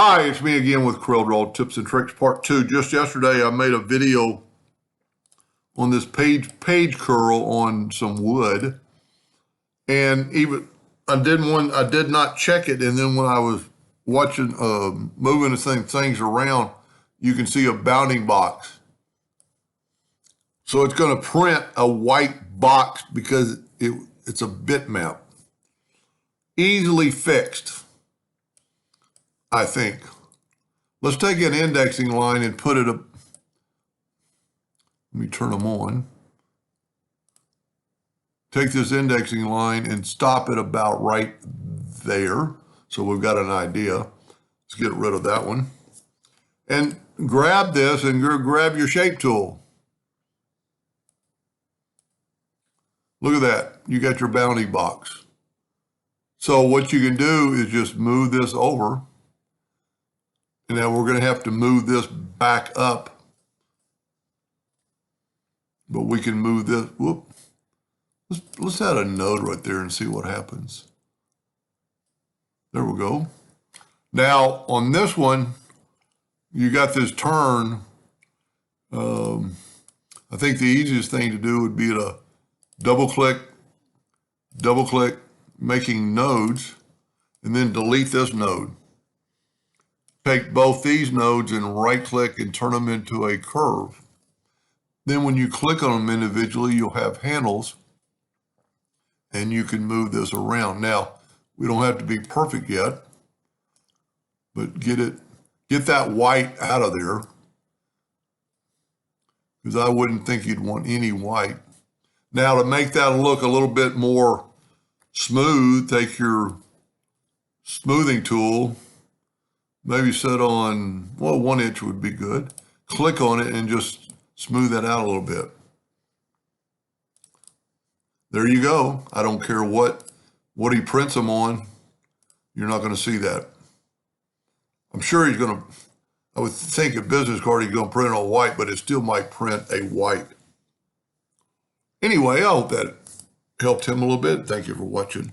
Hi, it's me again with CorelDraw Tips and Tricks Part 2. Just yesterday I made a video on this page curl on some wood. And even I did not check it, and then when I was watching moving the things around, you can see a bounding box. So it's going to print a white box because it's a bitmap. Easily fixed, I think. Let's take an indexing line and put it up. Let me turn them on. Take this indexing line and stop it about right there. So we've got an idea. Let's get rid of that one. And grab this and grab your shape tool. Look at that. You got your bounding box. So what you can do is just move this over. And now we're going to have to move this back up. But we can move this. Whoop. Let's add a node right there and see what happens. There we go. Now on this one, you got this turn. I think the easiest thing to do would be to double click, making nodes, and then delete this node. Take both these nodes and right click and turn them into a curve. Then when you click on them individually, you'll have handles and you can move this around. Now, we don't have to be perfect yet, but get that white out of there, because I wouldn't think you'd want any white. Now to make that look a little bit more smooth, take your smoothing tool, maybe set on, well, 1 inch would be good. Click on it and just smooth that out a little bit. There you go. I don't care what he prints them on. You're not going to see that. I'm sure he's going to, I would think a business card he's going to print it on white, but it still might print a white. Anyway, I hope that helped him a little bit. Thank you for watching.